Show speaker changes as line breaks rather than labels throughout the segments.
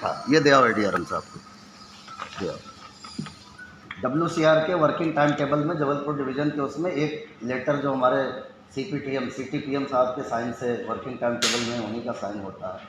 लिखा, ये दे आओ एडीआरएम साहब को, दे आओ। WCR के वर्किंग टाइम टेबल में जबलपुर डिवीज़न के उसमें एक लेटर जो हमारे CTPM साहब के साइन से वर्किंग टाइम टेबल में उन्हीं का साइन होता है।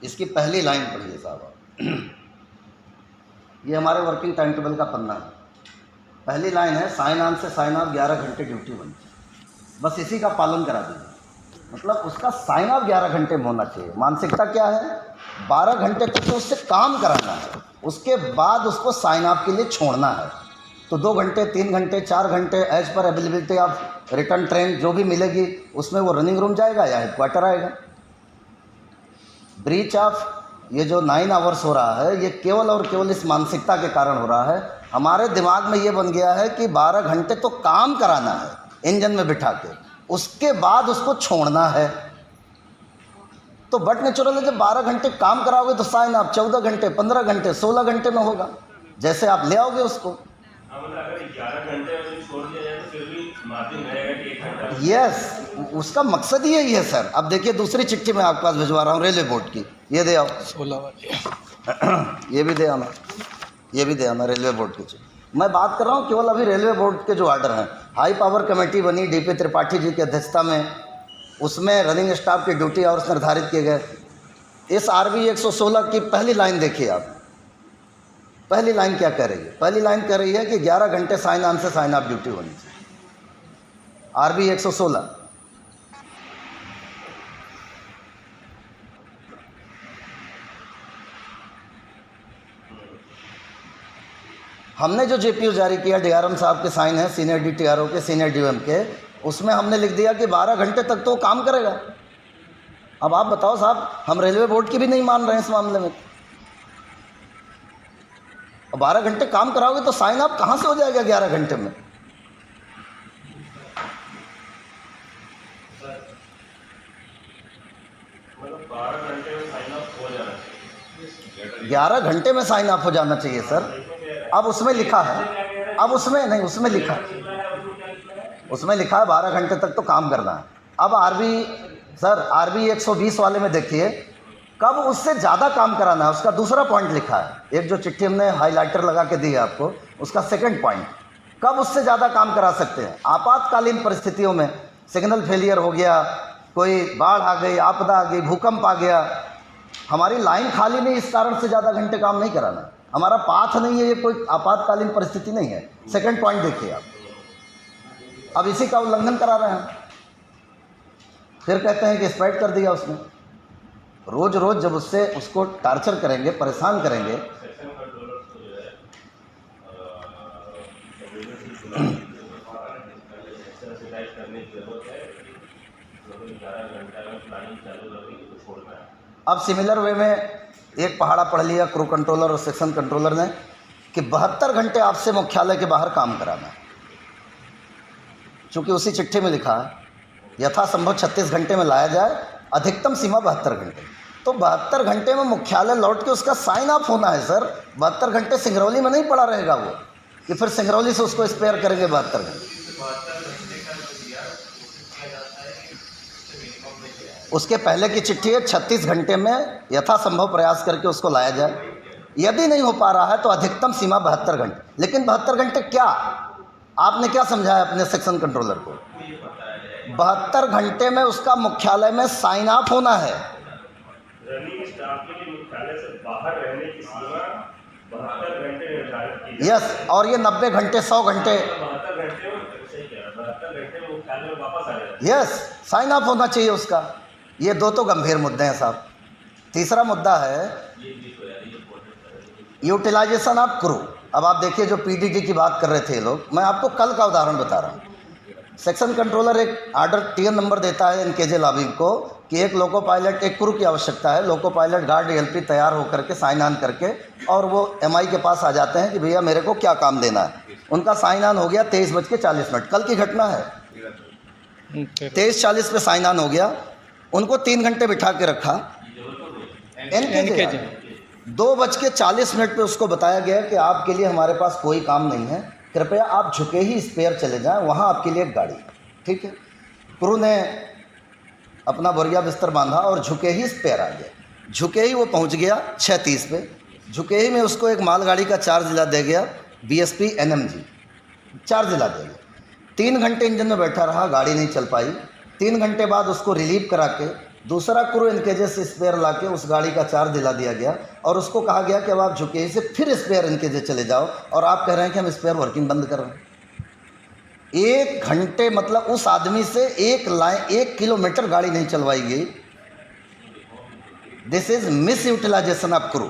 इसकी पहली लाइन पढ़िए साहब आप। ये हमारे वर्किंग टाइम टेबल का पन्ना है। पहली लाइन है, साइन ऑन से साइन ऑफ 11 घंटे ड्यूटी बनती है। बस इसी का पालन करा दीजिए, मतलब उसका साइन ऑफ 11 घंटे में होना चाहिए। मानसिकता क्या है, 12 घंटे तक तो उससे काम कराना है, उसके बाद उसको साइन ऑफ के लिए छोड़ना है। तो 2 घंटे 3 घंटे 4 घंटे as per availability of return train जो भी मिलेगी उसमें वो रनिंग रूम जाएगा या हेडक्वार्टर आएगा। ब्रीच ऑफ ये जो 9 आवर्स हो रहा है, ये केवल और केवल इस मानसिकता के कारण हो रहा है। हमारे दिमाग में ये बन गया है कि 12 घंटे तो काम कराना है इंजन में बिठा के, उसके बाद उसको छोड़ना है। तो बट नेचुरल है, जब 12 घंटे काम कराओगे तो साइन आप 14 घंटे 15 घंटे 16 घंटे में होगा, जैसे आप ले आओगे उसको। यस, उसका मकसद ही यही है सर। अब देखिए दूसरी चिट्ठी मैं आपके पास भिजवा रहा हूँ रेलवे बोर्ड की, ये दे आओ 16 वाली। ये भी दे आना, ये भी दे आना रेलवे बोर्ड की चिट्ठी। मैं बात कर रहा हूँ केवल अभी रेलवे बोर्ड के जो ऑर्डर हैं। हाई पावर कमेटी बनी DP त्रिपाठी जी की अध्यक्षता में, उसमें रनिंग स्टाफ की ड्यूटी आवर्स निर्धारित किए गए। इस RB 116 की पहली लाइन देखिए आप। पहली लाइन क्या कह रही है? पहली लाइन कह रही है कि 11 घंटे साइन ऑन से साइन ऑफ ड्यूटी होनी चाहिए। RB 116। हमने जो JPU जारी किया, DRM साहब के साइन है, सीनियर DTRO के, सीनियर DOM के, उसमें हमने लिख दिया कि 12 घंटे तक तो काम करेगा। अब आप बताओ साहब, हम रेलवे बोर्ड की भी नहीं मान रहे हैं इस मामले में। 12 घंटे काम कराओगे तो साइन अप कहाँ से हो जाएगा 11 घंटे में? मतलब 12 घंटे में साइन अप हो जाना चाहिए, 11 घंटे में साइन अप हो जाना चाहिए सर। अब उसमें लिखा है, अब उसमें नहीं, उसमें लिखा है 12 घंटे तक तो काम करना है। अब RB 120 वाले में देखिए, कब उससे ज़्यादा काम कराना है, उसका दूसरा पॉइंट लिखा है। एक जो चिट्ठी हमने हाइलाइटर लगा के दी है आपको, उसका सेकंड पॉइंट, कब उससे ज़्यादा काम करा सकते हैं। आपातकालीन परिस्थितियों में, सिग्नल फेलियर हो गया, कोई बाढ़ आ गई, आपदा आ गई, भूकंप आ गया, हमारी लाइन खाली नहीं, इस कारण से ज़्यादा घंटे काम नहीं कराना। हमारा पाथ नहीं है, ये कोई आपातकालीन परिस्थिति नहीं है। सेकंड पॉइंट देखिए आप। अब इसी का उल्लंघन करा रहे हैं, फिर कहते हैं कि स्पाइट कर दिया उसने। रोज़ रोज़ जब उसको टार्चर करेंगे, परेशान करेंगे, अब सिमिलर वे में एक पहाड़ा पढ़ लिया क्रू कंट्रोलर और सेक्शन कंट्रोलर ने कि 72 घंटे आपसे मुख्यालय के बाहर काम कराना है। चूँकि उसी चिट्ठी में लिखा है यथासंभव 36 घंटे में लाया जाए, अधिकतम सीमा 72 घंटे। तो 72 घंटे में मुख्यालय लौट के उसका साइन ऑफ होना है सर। 72 घंटे सिंगरौली में नहीं पड़ा रहेगा वो, कि फिर सिंगरौली से उसको स्पेयर करेंगे 72 घंटे। उसके पहले की चिट्ठी है 36 घंटे में यथासंभव प्रयास करके उसको लाया जाए, यदि नहीं हो पा रहा है तो अधिकतम सीमा 72 घंटे। लेकिन 72 घंटे क्या, आपने क्या समझाया अपने सेक्शन कंट्रोलर को? 72 घंटे में उसका मुख्यालय में साइन ऑफ होना है। रनिंग स्टाफ के लिए मुख्यालय से बाहर रहने की सीमा 72 घंटे निर्धारित की। यस, और ये 90 घंटे 100 घंटे 72 घंटे में मुख्यालय में वापस आ जाए। यस, साइन ऑफ होना चाहिए उसका। ये दो तो गंभीर मुद्दे हैं साहब। तीसरा मुद्दा है यूटिलाइजेशन ऑफ क्रू। अब आप देखिए, जो PDD की बात कर रहे थे लोग, मैं आपको कल का उदाहरण बता रहा हूँ। सेक्शन कंट्रोलर एक ऑर्डर TN नंबर देता है NKJ लॉबी को कि एक लोको पायलट, एक क्रू की आवश्यकता है। लोको पायलट गार्ड LP तैयार होकर के साइन ऑन करके, और वो MI के पास आ जाते हैं कि भैया मेरे को क्या काम देना है। उनका साइन ऑन हो गया 23:40, कल की घटना है। 23:40 पे साइन ऑन हो गया, उनको 3 घंटे बिठा के रखा NKJ। 2:40 पे उसको बताया गया कि आपके लिए हमारे पास कोई काम नहीं है, कृपया आप झुके ही स्पेयर चले जाएं, वहाँ आपके लिए एक गाड़ी। ठीक है, क्रू ने अपना बोरिया बिस्तर बांधा और झुके ही स्पेयर आ गया। झुके ही वो पहुंच गया 6:30 पे। झुके ही में उसको एक मालगाड़ी का चार्ज दिला दे गया, BSP NMG चार्ज दिला दे गया। 3 घंटे इंजन में बैठा रहा, गाड़ी नहीं चल पाई। 3 घंटे बाद उसको रिलीव करा के दूसरा क्रू इनकेजेस स्पेयर ला के उस गाड़ी का चार्ज दिला दिया गया और उसको कहा गया कि अब आप झुके ही से फिर स्पेयर इनकेजेस चले जाओ, और आप कह रहे हैं कि हम स्पेयर वर्किंग बंद कर रहे हैं। 1 घंटे मतलब उस आदमी से 1 किलोमीटर गाड़ी नहीं चलवाई गई। This is misutilisation of crew.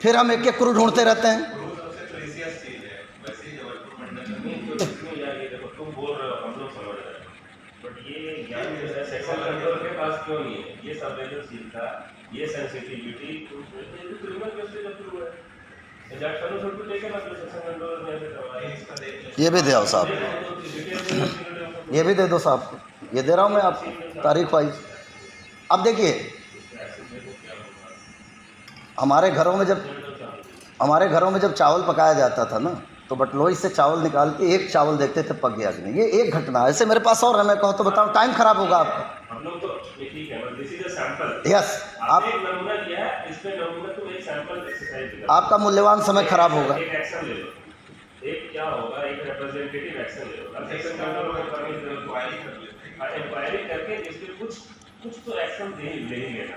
फिर हम एक क्रू ढूंढते रहते हैं।
ये सेंसिटिविटी
ये भी दे आओ साहब, ये भी दे दो साहब को, ये दे रहा हूँ मैं आपको तारीख वाइज। अब देखिए, हमारे घरों में जब चावल पकाया जाता था ना, तो बटलोई से चावल निकाल के एक चावल देखते थे पक गया कि नहीं। ये एक घटना, ऐसे मेरे पास और है, मैं कहूँ तो बताऊँ, टाइम खराब होगा आपका।
हम लोग तो ठीक है, this is a sample.
Yes, आप
एक नमूना लिया है, इसमें नमूना तो एक सैंपल एक्सरसाइज दिया,
आपका मूल्यवान समय खराब होगा।
एक एक्शन ले लो, एक क्या होगा, एक रिप्रेजेंटेटिव एक्शन ले लो। अब एक्शन कंट्रोल में इंक्वायरी करके इसमें कुछ तो एक्शन ले ही लेना,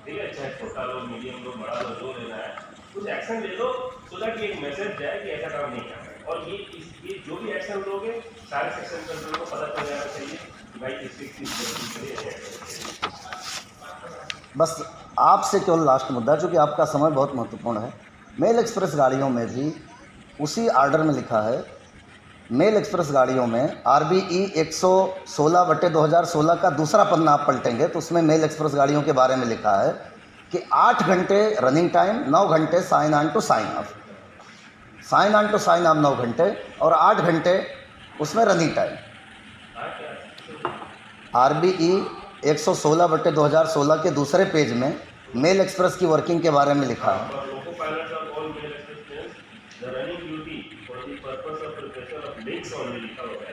ठीक है, चाहे छोटा लो, मीडियम लो, बड़ा लो, जो लेना है कुछ एक्शन ले लो, सो दैट ये एक मैसेज जाए कि ऐसा काम नहीं करना है। और ये जो भी एक्शन लोगे, सारे सेक्शन कंट्रोल को पता चल जाना चाहिए कि भाई
बस आपसे केवल लास्ट मुद्दा, चूँकि आपका समय बहुत महत्वपूर्ण है। मेल एक्सप्रेस गाड़ियों में भी उसी आर्डर में लिखा है, मेल एक्सप्रेस गाड़ियों में RBE 116/2016 का दूसरा पन्ना आप पलटेंगे तो उसमें मेल एक्सप्रेस गाड़ियों के बारे में लिखा है कि 8 घंटे रनिंग टाइम, 9 घंटे sign on to sign off, sign on to sign off 9 घंटे और 8 घंटे उसमें रनिंग टाइम। RBE 116/2016 के दूसरे पेज में मेल एक्सप्रेस की वर्किंग के बारे में लिखा है।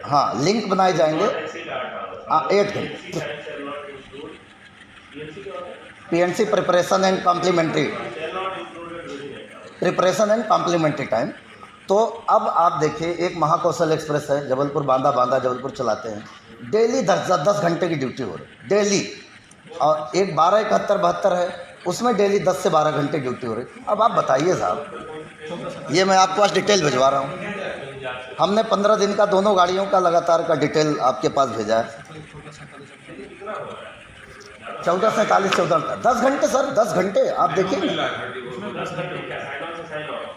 हाँ, लिंक बनाए जाएंगे। 8 घंटे PNC preparation and complimentary time. तो अब आप देखिए, एक महाकौशल एक्सप्रेस है, जबलपुर बांदा जबलपुर चलाते हैं, डेली 10 घंटे की ड्यूटी हो रही डेली, और एक 1271-72 है, उसमें डेली 10 से 12 घंटे ड्यूटी हो रही। अब आप बताइए साहब, ये मैं आपको आज डिटेल भिजवा रहा हूँ। हमने 15 दिन का दोनों गाड़ियों का लगातार का डिटेल आपके पास भेजा है। 14 से 40, 10 घंटे सर, 10 घंटे आप देखिए,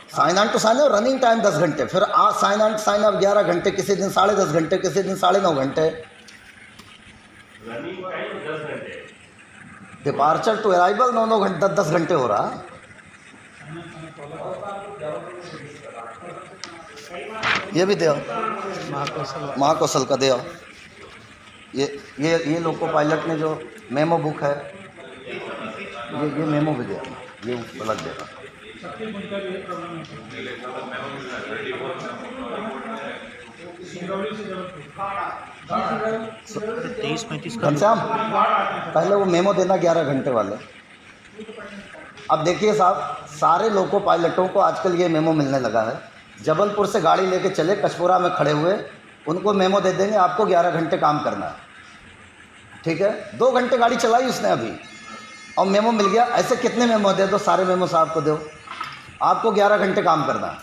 sign on to sign off running time 10 घंटे, फिर sign on to sign off 11 घंटे, किसी दिन 10.5 घंटे, किसी दिन 9.5 घंटे, डिपार्चर टू अराइवल 9 घंटे, 10 घंटे हो रहा है। ये भी दे महाकौशल का दे। ये लोको पायलट ने जो मेमो बुक है, ये मेमो भी दे, ये अलग देगा। घनश्याम, पहले वो मेमो देना 11 घंटे वाले। अब देखिए साहब, सारे लोको पायलटों को आजकल ये मेमो मिलने लगा है। जबलपुर से गाड़ी लेके चले, कचपुरा में खड़े हुए, उनको मेमो दे देंगे, आपको 11 घंटे काम करना है, ठीक है। 2 घंटे गाड़ी चलाई उसने अभी और मेमो मिल गया। ऐसे कितने मेमो दे दो, सारे मेमो साहब को दो, आपको 11 घंटे काम करना है।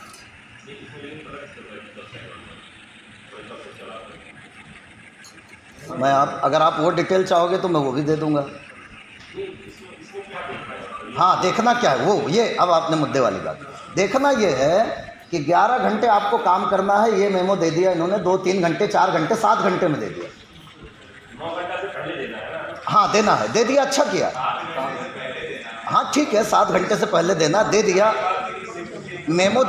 मैं अगर आप वो डिटेल चाहोगे तो मैं वो भी दे दूंगा। हाँ, देखना क्या है वो, ये अब आपने मुद्दे वाली बात देखना, ये है कि 11 घंटे आपको काम करना है। ये मेमो दे दिया इन्होंने, 2, 3 घंटे, 4 घंटे, 7 घंटे में दे दिया।
9 घंटा से पहले देना है ना?
हाँ, देना है, दे दिया, अच्छा किया। हाँ ठीक है, 7 घंटे से पहले देना, दे दिया। मेमो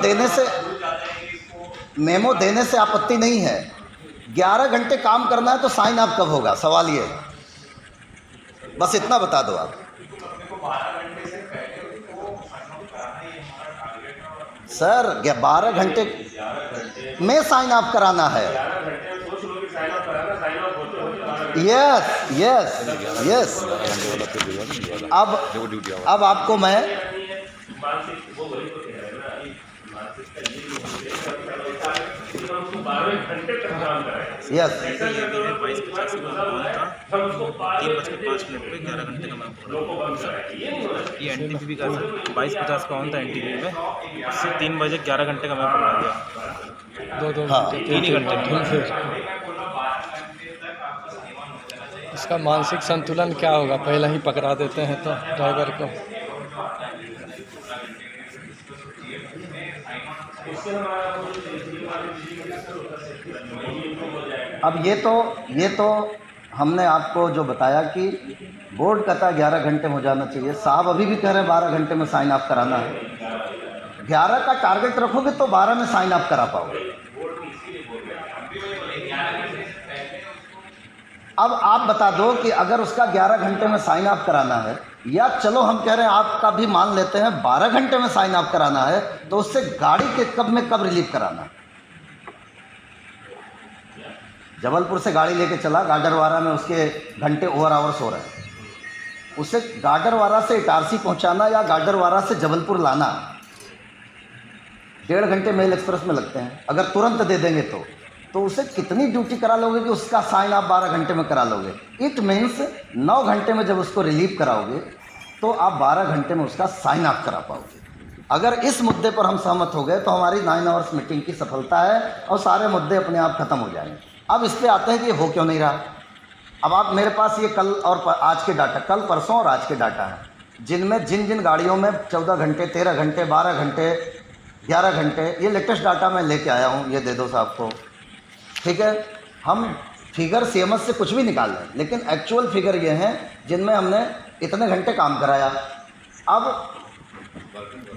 देने से आपत्ति नहीं है। 11 घंटे काम करना है तो साइन ऑफ कब होगा, सवाल ये, बस इतना बता दो आप। सर 12 घंटे में साइन ऑफ कराना है। Yes yes yes. अब आपको मैं
मानसिक वो वही तो कह रहे हैं ना, मानसिक का ये नहीं है कि हम उसको 12 घंटे तक काम कराएं।
यस
ऐसा करते हुए 22:50 हम उसको
3:05 पे 11 घंटे का मैं पकड़ा।
लोगों को बंद कराएं, ये नहीं होना चाहिए।
ये एनटीपीवी का 22:50 का ऑन था एनटीपीवी में, उससे 3 बजे 11 घंटे का मैं पकड़ा दिया। दो
हाँ।
घंटे 3 ही घंटे।
इसका मानसिक संतुलन क्या होगा, पहले ही पकड़ा देते हैं तो ड्राइवर को।
अब ये तो हमने आपको जो बताया कि बोर्ड कहता है 11 घंटे में हो जाना चाहिए, साहब अभी भी कह रहे हैं 12 घंटे में साइन ऑफ कराना है। 11 का टारगेट रखोगे तो 12 में साइन ऑफ करा पाओगे। अब आप बता दो कि अगर उसका 11 घंटे में साइन ऑफ कराना है, या चलो हम कह रहे हैं आपका भी मान लेते हैं 12 घंटे में साइन ऑफ कराना है, तो उससे गाड़ी के कब में कब रिलीव कराना है। जबलपुर से गाड़ी लेके चला, गाडरवारा में उसके घंटे ओवर आवर्स हो रहे हैं, उसे गाडरवारा से इटारसी पहुंचाना या गाडरवारा से जबलपुर लाना 1.5 घंटे मेल एक्सप्रेस में लगते हैं। अगर तुरंत दे देंगे तो उसे कितनी ड्यूटी करा लोगे कि उसका साइन आप 12 घंटे में करा लोगे। इट मीन्स 9 घंटे में जब उसको रिलीव कराओगे तो आप 12 घंटे में उसका साइन ऑफ करा पाओगे। अगर इस मुद्दे पर हम सहमत हो गए तो हमारी 9 आवर्स मीटिंग की सफलता है और सारे मुद्दे अपने आप खत्म हो जाएंगे। अब इस पर आते हैं कि हो क्यों नहीं रहा। अब आप मेरे पास ये कल और आज के डाटा, कल परसों और आज के डाटा हैं, जिनमें जिन गाड़ियों में 14 घंटे 13 घंटे 12 घंटे 11 घंटे, ये लेटेस्ट डाटा मैं लेके आया हूँ, ये दे दो साहब को। ठीक है, हम फिगर सीएमएस से कुछ भी निकाल लें, लेकिन एक्चुअल फिगर ये हैं जिनमें हमने इतने घंटे काम कराया। अब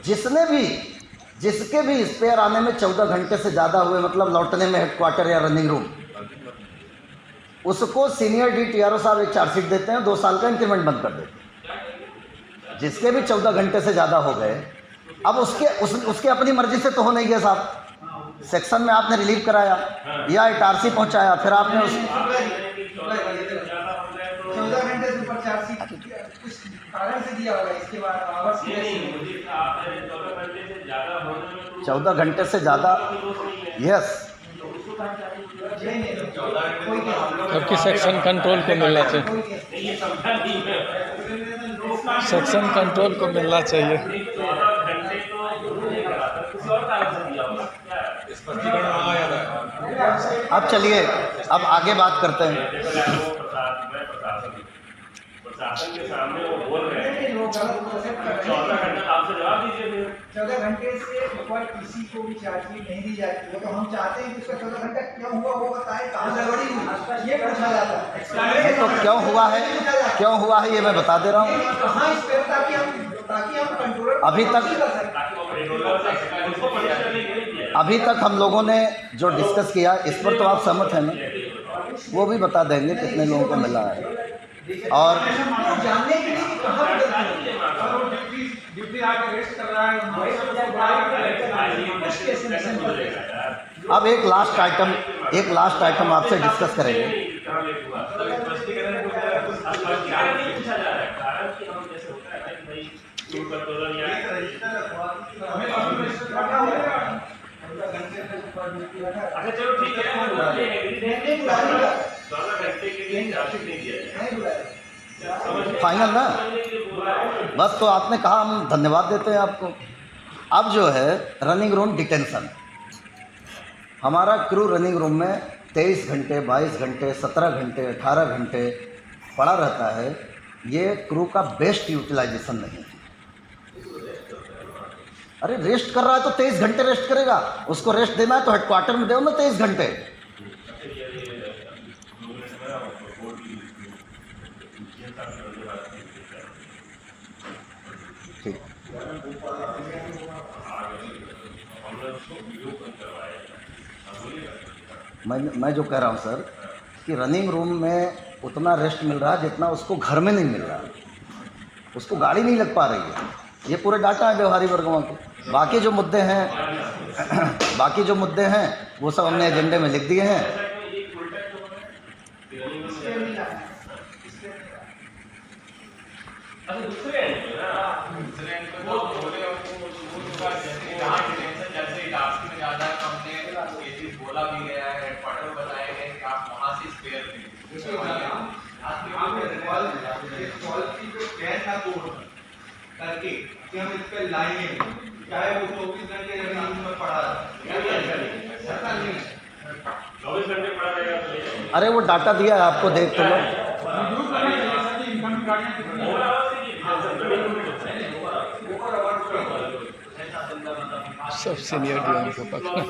जिसके भी स्पेयर आने में 14 घंटे से ज़्यादा हुए, मतलब लौटने में हेडक्वार्टर या रनिंग रूम, उसको सीनियर DTRO साहब एक चार्जशीट देते हैं, 2 साल का इंक्रीमेंट बंद कर देते हैं। जिसके भी 14 घंटे से ज़्यादा हो गए, अब उसके अपनी मर्जी से तो हो नहीं गया साहब। सेक्शन में आपने रिलीव कराया या इटारसी पहुंचाया, फिर आपने
14 घंटे से ऊपर चार्जशीट कुछ कारण से दिया होगा, इसके बाद आवर्स
14 घंटे से ज़्यादा, यस,
जबकि सेक्शन कंट्रोल को मिलना चाहिए, सेक्शन कंट्रोल को मिलना चाहिए।
अब चलिए अब आगे बात करते हैं।
प्रशासन के सामने वो बोल रहे हैं 14 घंटे, आपसे जवाब दीजिए।
14 घंटे से ऊपर किसी को भी चार्जशीट नहीं दी जाती है, तो हम चाहते हैं कि उसका 14 घंटा क्यों हुआ वो बताए, कहाँ गड़बड़ी हुई, ये पूछा जाता है।
तो क्यों हुआ है ये मैं बता दे रहा हूँ।
कहाँ स्पेयर, ताकि हम कंट्रोलर
अभी तक हम लोगों ने जो डिस्कस किया, इस पर तो आप सहमत हैं ना, वो भी बता देंगे कितने लोगों को मिला है। और
जानने के लिए कि कहाँ
ड्यूटी आके रेस्ट कर रहा है,
अब एक लास्ट आइटम आपसे डिस्कस करेंगे।
अच्छा चलो ठीक है, 14 घंटे के लिए चार्जशीट नहीं किया जाए,
फाइनल ना, बस तो आपने कहा, हम धन्यवाद देते हैं आपको। अब जो है रनिंग रूम डिटेंशन, हमारा क्रू रनिंग रूम में 23 घंटे 22 घंटे 17 घंटे 18 घंटे पड़ा रहता है। ये क्रू का बेस्ट यूटिलाइजेशन नहीं है। अरे रेस्ट कर रहा है तो 23 घंटे रेस्ट करेगा, उसको रेस्ट देना है तो हेडक्वार्टर में दो ना 23 घंटे। ठीक, मैं जो कह रहा हूँ सर कि रनिंग रूम में उतना रेस्ट मिल रहा है जितना उसको घर में नहीं मिल रहा है, उसको गाड़ी नहीं लग पा रही है। ये पूरे डाटा है व्यवहारी वर्गों के। बाकी जो मुद्दे हैं वो सब हमने एजेंडे में लिख दिए हैं।
अच्छा दूसरे एंड पे ना
दूसरे एंड पे वो बोले उनका जैसे जहाँ डिटेंशन जैसे टास्क में ज़्यादा है तो हमने ये चीज़ बोला भी गया है, हेडक्वार्टर बताए गए कि आप वहाँ से स्पेयर
क्वालिटी पे कैन ना तोड़ करके कि हम इस पे लाएंगे, चाहे वो 24 घंटे जमीन में पड़ा है, ऐसा नहीं है।
24 घंटे पड़ा रहेगा तो ले जाएंगे।
अरे वो डाटा दिया है आपको, देख तो लो।
सब सीनियर डीएम को पकड़ा।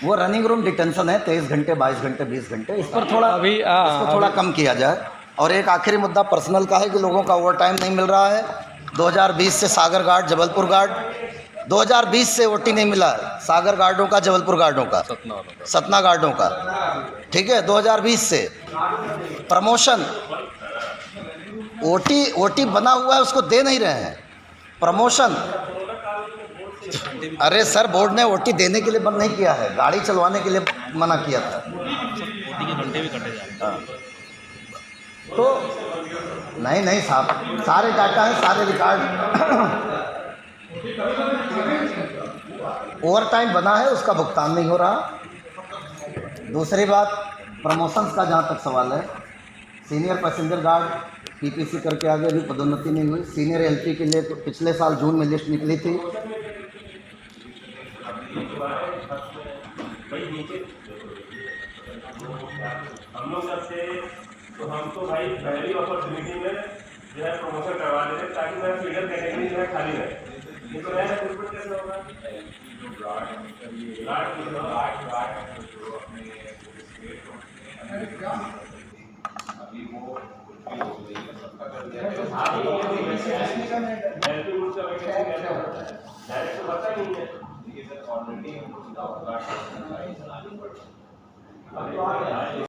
वो रनिंग रूम डिटेंशन है 23 घंटे, 22 घंटे, 20 घंटे। इस पर थोड़ा इसको थोड़ा कम किया जाए। और एक आखिरी मुद्दा पर्सनल का है कि लोगों का ओवर टाइम नहीं मिल रहा है। 2020 से सागर गार्ड, जबलपुर गार्ड, 2020 से ओटी नहीं मिला है सागर गार्डों का, जबलपुर गार्डों का, सतना गार्डों का, ठीक है। 2020 से प्रमोशन, ओटी बना हुआ है उसको दे नहीं रहे हैं प्रमोशन। अरे सर, बोर्ड ने ओटी देने के लिए बंद नहीं किया है, गाड़ी चलवाने के लिए मना किया था।
ओटी के घंटे भी कटे जा रहे हैं।
तो नहीं साहब, सारे डाटा हैं, सारे रिकॉर्ड। ओवर टाइम बना है, उसका भुगतान नहीं हो रहा। दूसरी बात, प्रमोशंस का जहाँ तक सवाल है, सीनियर पैसेंजर गार्ड पीपीसी करके आगे अभी पदोन्नति नहीं हुई। सीनियर एलपी के लिए तो पिछले साल जून में लिस्ट निकली थी।
हम लोग सबसे तो हम तो भाई पहली अपॉर्चुनिटी में जो है प्रमोशन करवा देते ताकि मेरा फीडर कैटेगरी जो है खाली रहे। ये तो नया रिक्रूटमेंट कैसे होगा? डायरेक्ट तो पता नहीं है।